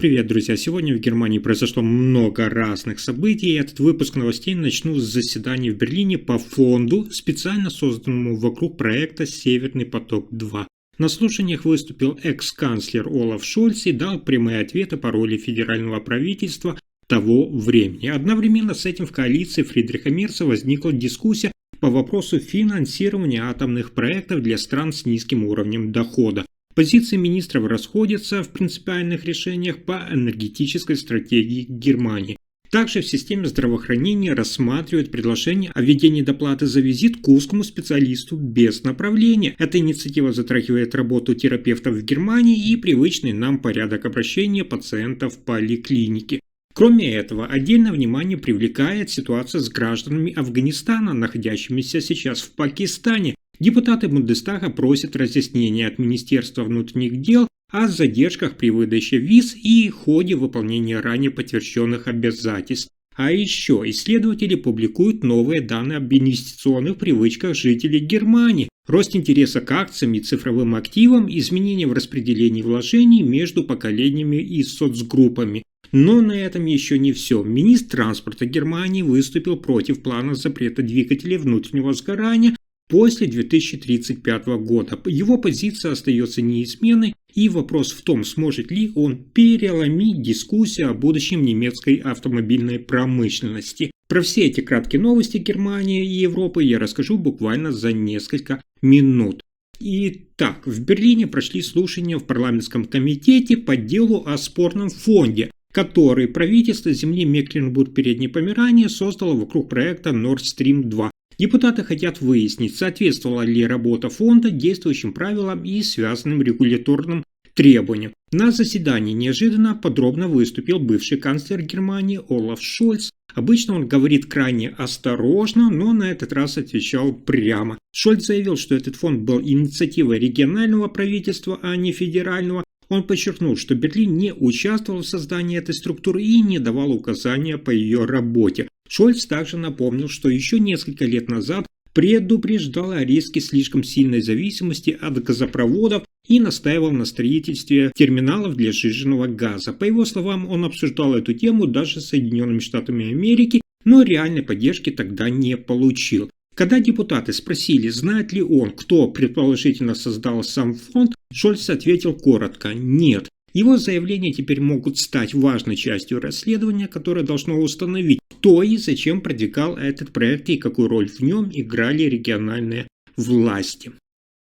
Привет, друзья! Сегодня в Германии произошло много разных событий, и этот выпуск новостей начну с заседания в Берлине по фонду, специально созданному вокруг проекта «Северный поток-2». На слушаниях выступил экс-канцлер Олаф Шольц и дал прямые ответы по роли федерального правительства того времени. Одновременно с этим в коалиции Фридриха Мерца возникла дискуссия по вопросу финансирования атомных проектов для стран с низким уровнем дохода. Позиции министров расходятся в принципиальных решениях по энергетической стратегии Германии. Также в системе здравоохранения рассматривают предложение о введении доплаты за визит к узкому специалисту без направления. Эта инициатива затрагивает работу терапевтов в Германии и привычный нам порядок обращения пациентов в поликлинике. Кроме этого, отдельное внимание привлекает ситуация с гражданами Афганистана, находящимися сейчас в Пакистане. Депутаты Бундестага просят разъяснения от Министерства внутренних дел о задержках при выдаче виз и ходе выполнения ранее подтвержденных обязательств. А еще исследователи публикуют новые данные об инвестиционных привычках жителей Германии, рост интереса к акциям и цифровым активам, изменения в распределении вложений между поколениями и соцгруппами. Но на этом еще не все. Министр транспорта Германии выступил против плана запрета двигателей внутреннего сгорания после 2035 года. Его позиция остается неизменной, и вопрос в том, сможет ли он переломить дискуссию о будущем немецкой автомобильной промышленности. Про все эти краткие новости Германии и Европы я расскажу буквально за несколько минут. Итак, в Берлине прошли слушания в парламентском комитете по делу о спорном фонде, который правительство земли Мекленбург-Передней Померании создало вокруг проекта Nord Stream 2. Депутаты хотят выяснить, соответствовала ли работа фонда действующим правилам и связанным регуляторным требованиям. На заседании неожиданно подробно выступил бывший канцлер Германии Олаф Шольц. Обычно он говорит крайне осторожно, но на этот раз отвечал прямо. Шольц заявил, что этот фонд был инициативой регионального правительства, а не федерального. Он подчеркнул, что Берлин не участвовал в создании этой структуры и не давал указания по ее работе. Шольц также напомнил, что еще несколько лет назад предупреждал о риске слишком сильной зависимости от газопроводов и настаивал на строительстве терминалов для сжиженного газа. По его словам, он обсуждал эту тему даже с Соединенными Штатами Америки, но реальной поддержки тогда не получил. Когда депутаты спросили, знает ли он, кто предположительно создал сам фонд, Шольц ответил коротко «нет». Его заявления теперь могут стать важной частью расследования, которое должно установить, кто и зачем продвигал этот проект и какую роль в нем играли региональные власти.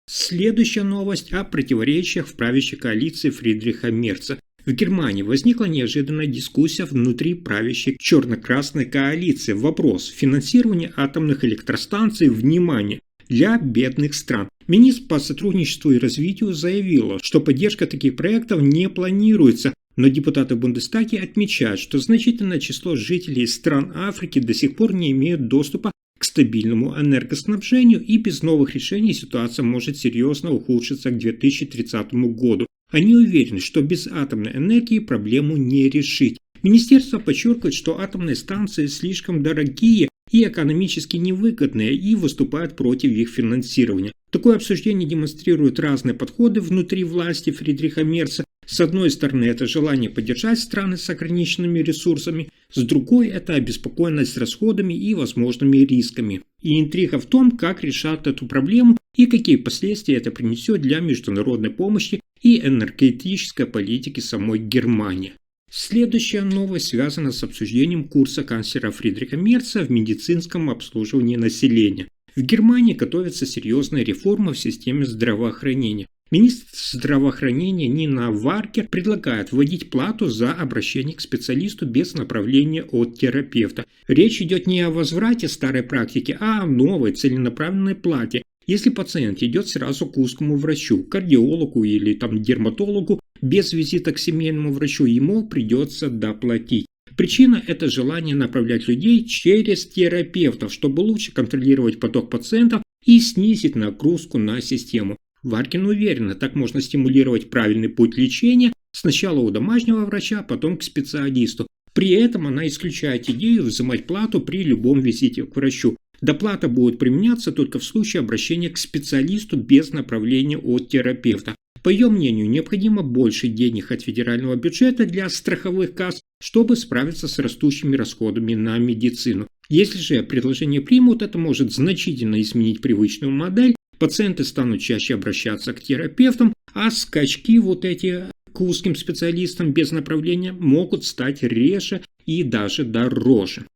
Следующая новость о противоречиях в правящей коалиции Фридриха Мерца. В Германии возникла неожиданная дискуссия внутри правящей черно-красной коалиции. Вопрос финансирования атомных электростанций, внимание, для бедных стран. Министр по сотрудничеству и развитию заявила, что поддержка таких проектов не планируется, но депутаты в Бундестаге отмечают, что значительное число жителей стран Африки до сих пор не имеют доступа к стабильному энергоснабжению, и без новых решений ситуация может серьезно ухудшиться к 2030 году. Они уверены, что без атомной энергии проблему не решить. Министерство подчеркивает, что атомные станции слишком дорогие и экономически невыгодные, и выступает против их финансирования. Такое обсуждение демонстрирует разные подходы внутри власти Фридриха Мерца. С одной стороны, это желание поддержать страны с ограниченными ресурсами, с другой – это обеспокоенность расходами и возможными рисками. И интрига в том, как решат эту проблему и какие последствия это принесет для международной помощи и энергетической политики самой Германии. Следующая новость связана с обсуждением курса канцлера Фридриха Мерца в медицинском обслуживании населения. В Германии готовится серьезная реформа в системе здравоохранения. Министр здравоохранения Нина Варкер предлагает вводить плату за обращение к специалисту без направления от терапевта. Речь идет не о возврате старой практики, а о новой целенаправленной плате. Если пациент идет сразу к узкому врачу, кардиологу или дерматологу, без визита к семейному врачу, ему придется доплатить. Причина – это желание направлять людей через терапевтов, чтобы лучше контролировать поток пациентов и снизить нагрузку на систему. Варкин уверена, так можно стимулировать правильный путь лечения сначала у домашнего врача, а потом к специалисту. При этом она исключает идею взимать плату при любом визите к врачу. Доплата будет применяться только в случае обращения к специалисту без направления от терапевта. По ее мнению, необходимо больше денег от федерального бюджета для страховых касс, чтобы справиться с растущими расходами на медицину. Если же предложение примут, это может значительно изменить привычную модель, пациенты станут чаще обращаться к терапевтам, а скачки к узким специалистам без направления могут стать реже и даже дороже.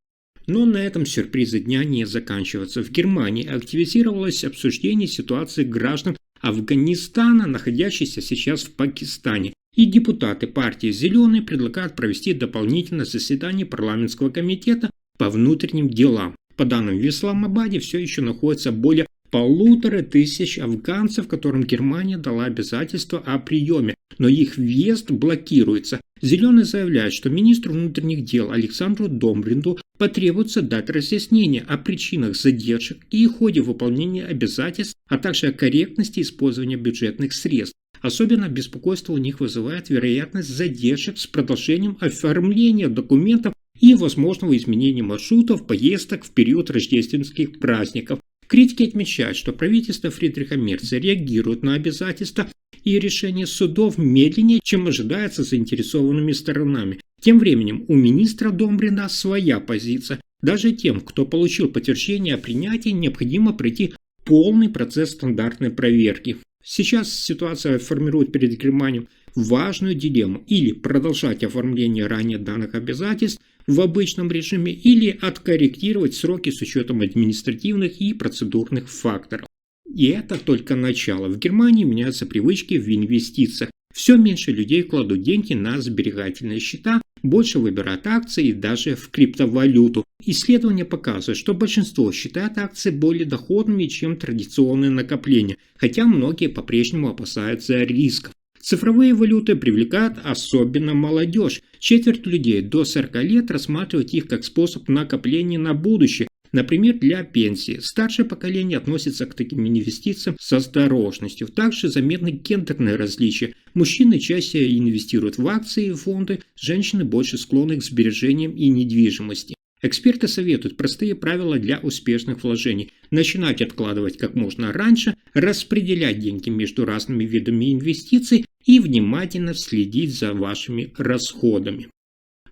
Но на этом сюрпризы дня не заканчиваются. В Германии активизировалось обсуждение ситуации граждан Афганистана, находящихся сейчас в Пакистане. И депутаты партии «Зеленые» предлагают провести дополнительное заседание парламентского комитета по внутренним делам. По данным в Исламабаде все еще находится более 1500 афганцев, которым Германия дала обязательство о приеме, но их въезд блокируется. Зеленые заявляют, что министру внутренних дел Александру Домбринду потребуется дать разъяснение о причинах задержек и ходе выполнения обязательств, а также о корректности использования бюджетных средств. Особенно беспокойство у них вызывает вероятность задержек с продолжением оформления документов и возможного изменения маршрутов поездок в период рождественских праздников. Критики отмечают, что правительство Фридриха Мерца реагирует на обязательства и решения судов медленнее, чем ожидается заинтересованными сторонами. Тем временем у министра Домбринда своя позиция. Даже тем, кто получил подтверждение о принятии, необходимо пройти полный процесс стандартной проверки. Сейчас ситуация формирует перед Германией важную дилемму: или продолжать оформление ранее данных обязательств в обычном режиме, или откорректировать сроки с учетом административных и процедурных факторов. И это только начало. В Германии меняются привычки в инвестициях. Все меньше людей кладут деньги на сберегательные счета, больше выбирают акции и даже в криптовалюту. Исследования показывают, что большинство считает акции более доходными, чем традиционные накопления, хотя многие по-прежнему опасаются рисков. Цифровые валюты привлекают особенно молодежь. Четверть людей до 40 лет рассматривают их как способ накопления на будущее, например, для пенсии. Старшее поколение относится к таким инвестициям с осторожностью. Также заметны гендерные различия. Мужчины чаще инвестируют в акции и фонды, женщины больше склонны к сбережениям и недвижимости. Эксперты советуют простые правила для успешных вложений: начинать откладывать как можно раньше, распределять деньги между разными видами инвестиций и внимательно следить за вашими расходами.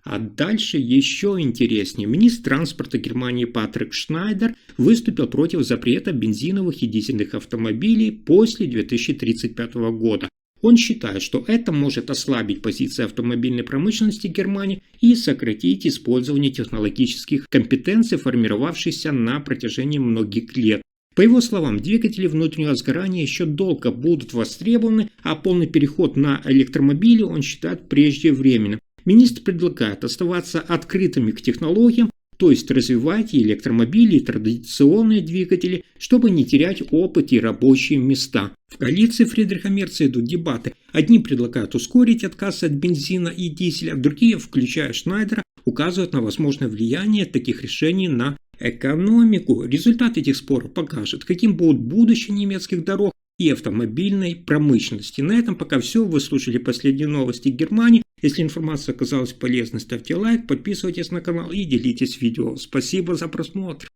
А дальше еще интереснее. Министр транспорта Германии Патрик Шнайдер выступил против запрета бензиновых и дизельных автомобилей после 2035 года. Он считает, что это может ослабить позиции автомобильной промышленности Германии и сократить использование технологических компетенций, формировавшихся на протяжении многих лет. По его словам, двигатели внутреннего сгорания еще долго будут востребованы, а полный переход на электромобили он считает преждевременным. Министр предлагает оставаться открытыми к технологиям, то есть развивать и электромобили, и традиционные двигатели, чтобы не терять опыт и рабочие места. В коалиции Фридриха Мерца идут дебаты. Одни предлагают ускорить отказ от бензина и дизеля, другие, включая Шнайдера, указывают на возможное влияние таких решений на экономику. Результат этих споров покажет, каким будет будущее немецких дорог и автомобильной промышленности. На этом пока все. Вы слушали последние новости Германии. Если информация оказалась полезной, ставьте лайк, подписывайтесь на канал и делитесь видео. Спасибо за просмотр.